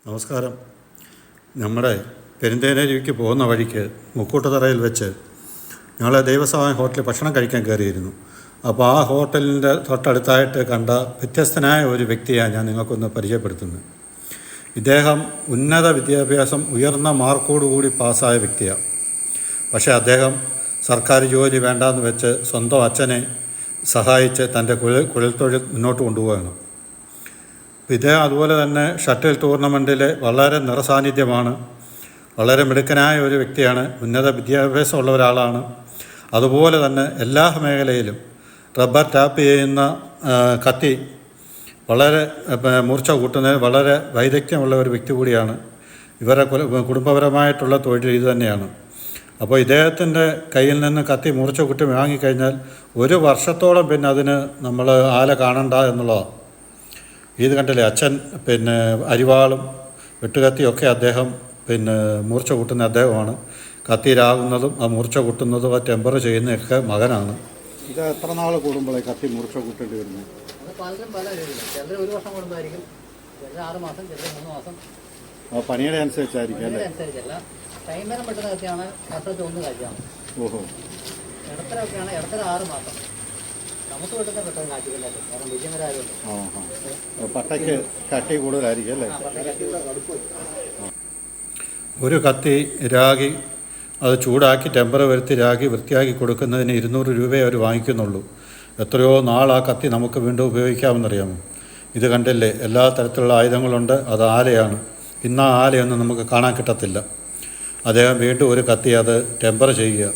നമസ്കാരം. നമ്മുടെ പെരുന്തേനരുവിക്ക് പോകുന്ന വഴിക്ക് മുക്കൂട്ടുതറയിൽ വെച്ച് ഞങ്ങൾ ദൈവസഹായം ഹോട്ടലിൽ ഭക്ഷണം കഴിക്കാൻ കയറിയിരുന്നു. അപ്പോൾ ആ ഹോട്ടലിൻ്റെ തൊട്ടടുത്തായിട്ട് കണ്ട വ്യത്യസ്തനായ ഒരു വ്യക്തിയാണ് ഞാൻ നിങ്ങൾക്കൊന്ന് പരിചയപ്പെടുത്തുന്നത്. ഇദ്ദേഹം ഉന്നത വിദ്യാഭ്യാസം ഉയർന്ന മാർക്കോടുകൂടി പാസ്സായ വ്യക്തിയാണ്. പക്ഷേ അദ്ദേഹം സർക്കാർ ജോലി വേണ്ടാന്ന് വെച്ച് സ്വന്തം അച്ഛനെ സഹായിച്ച് തൻ്റെ കുഴൽത്തൊഴിൽ മുന്നോട്ട് കൊണ്ടുപോവുകയാണ്. ഇദ്ദേഹം അതുപോലെ തന്നെ ഷട്ടിൽ ടൂർണമെൻറ്റിൽ വളരെ നിറസാന്നിധ്യമാണ്. വളരെ മിടുക്കനായ ഒരു വ്യക്തിയാണ്. ഉന്നത വിദ്യാഭ്യാസമുള്ള ഒരാളാണ്. അതുപോലെ തന്നെ എല്ലാ മേഖലയിലും റബ്ബർ ടാപ്പ് ചെയ്യുന്ന കത്തി വളരെ മൂർച്ച കൂട്ടുന്നതിന് വളരെ വൈദഗ്ധ്യമുള്ള ഒരു വ്യക്തി കൂടിയാണ്. ഇവരെ കുടുംബപരമായിട്ടുള്ള തൊഴിൽ ഇത് തന്നെയാണ്. അപ്പോൾ ഇദ്ദേഹത്തിൻ്റെ കയ്യിൽ നിന്ന് കത്തി മൂർച്ച കൂട്ടി വാങ്ങിക്കഴിഞ്ഞാൽ ഒരു വർഷത്തോളം പിന്നെ അതിന് നമ്മൾ ആല കാണണ്ട എന്നുള്ളതാണ്. ഇത് കണ്ടില്ലേ, അച്ഛൻ അരിവാളും വെട്ടുകത്തിയൊക്കെ അദ്ദേഹം മൂർച്ച കൂട്ടുന്ന അദ്ദേഹമാണ്. കത്തിയിലാകുന്നതും ആ മൂർച്ച കൂട്ടുന്നതും ആ ടെമ്പർ ചെയ്യുന്നതൊക്കെ മകനാണ്. ഇത് എത്ര നാൾ കൂടുമ്പോഴേ കത്തി മൂർച്ച കൂട്ടേണ്ടി വരുന്നത്? പണിയുടെ അനുസരിച്ചായിരിക്കും അല്ലേ? ഓഹോ. പട്ടയ്ക്ക് കട്ടി കൂടുതലായിരിക്കും അല്ലേ? ഒരു കത്തി രാഗി അത് ചൂടാക്കി ടെമ്പർ വരുത്തി രാഗി വൃത്തിയാക്കി കൊടുക്കുന്നതിന് 200 രൂപയെ അവർ വാങ്ങിക്കുന്നുള്ളൂ. എത്രയോ നാൾ ആ കത്തി നമുക്ക് വീണ്ടും ഉപയോഗിക്കാമെന്നറിയാമോ? ഇത് കണ്ടില്ലേ, എല്ലാ തരത്തിലുള്ള ആയുധങ്ങളുണ്ട്. അത് ആലയാണ്. ഇന്ന് ആ ആലയൊന്നും നമുക്ക് കാണാൻ കിട്ടത്തില്ല. അദ്ദേഹം വീണ്ടും ഒരു കത്തി അത് ടെമ്പർ ചെയ്യുക.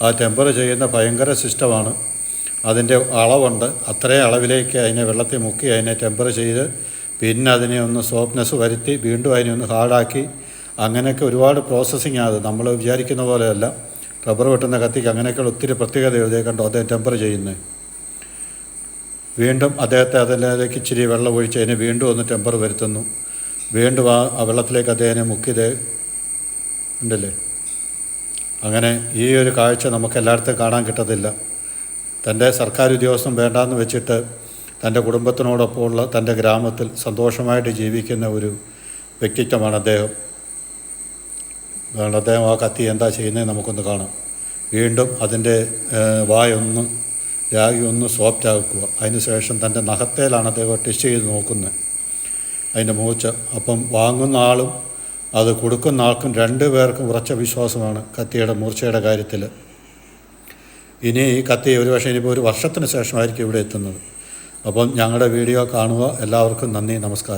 ആ ടെമ്പർ ചെയ്യുന്ന ഭയങ്കര സിസ്റ്റമാണ്. അതിൻ്റെ അളവുണ്ട്. അത്രയും അളവിലേക്ക് അതിനെ വെള്ളത്തിൽ മുക്കി അതിനെ ടെമ്പർ ചെയ്ത് പിന്നെ അതിനെ ഒന്ന് സോഫ്റ്റ്നെസ് വരുത്തി വീണ്ടും അതിനെ ഒന്ന് ഹാർഡാക്കി അങ്ങനെയൊക്കെ ഒരുപാട് പ്രോസസ്സിങ് ആണ്. നമ്മൾ വിചാരിക്കുന്ന പോലെയല്ല. റബ്ബർ വെട്ടുന്ന കത്തിക്ക് അങ്ങനെയൊക്കെയുള്ള ഒത്തിരി പ്രത്യേകത ഇതേ കണ്ടോ അദ്ദേഹം ടെമ്പർ ചെയ്യുന്നത്. വീണ്ടും അദ്ദേഹത്തെ അതിലേക്ക് ഇച്ചിരി വെള്ളം ഒഴിച്ച് അതിനെ വീണ്ടും ഒന്ന് ടെമ്പർ വരുത്തുന്നു. വീണ്ടും ആ വെള്ളത്തിലേക്ക് അദ്ദേഹനെ മുക്കിയത് ഉണ്ടല്ലേ. അങ്ങനെ ഈ ഒരു കാഴ്ച നമുക്ക് എല്ലായിടത്തും കാണാൻ കിട്ടത്തില്ല. തൻ്റെ സർക്കാർ ഉദ്യോഗസ്ഥൻ വേണ്ടാന്ന് വെച്ചിട്ട് തൻ്റെ കുടുംബത്തിനോടൊപ്പമുള്ള തൻ്റെ ഗ്രാമത്തിൽ സന്തോഷമായിട്ട് ജീവിക്കുന്ന ഒരു വ്യക്തിത്വമാണ് അദ്ദേഹം. അദ്ദേഹം ആ കത്തി എന്താ ചെയ്യുന്നത് നമുക്കൊന്ന് കാണാം. വീണ്ടും അതിൻ്റെ വായൊന്ന് രാഗി ഒന്ന് സോഫ്റ്റ് ആക്കുക. അതിന് ശേഷം തൻ്റെ നഖത്തേലാണ് അദ്ദേഹം ടെസ്റ്റ് ചെയ്ത് നോക്കുന്നത് അതിൻ്റെ മൂർച്ച. അപ്പം വാങ്ങുന്ന ആളും അത് കൊടുക്കുന്ന ആൾക്കും രണ്ടുപേർക്കും ഉറച്ച വിശ്വാസമാണ് കത്തിയുടെ മൂർച്ചയുടെ കാര്യത്തിൽ. ഇനി ഈ കത്തി ഒരുപക്ഷെ ഇനിയിപ്പോൾ ഒരു വർഷത്തിന് ശേഷമായിരിക്കും ഇവിടെ എത്തുന്നത്. അപ്പം ഞങ്ങളുടെ വീഡിയോ കാണുക. എല്ലാവർക്കും നന്ദി, നമസ്കാരം.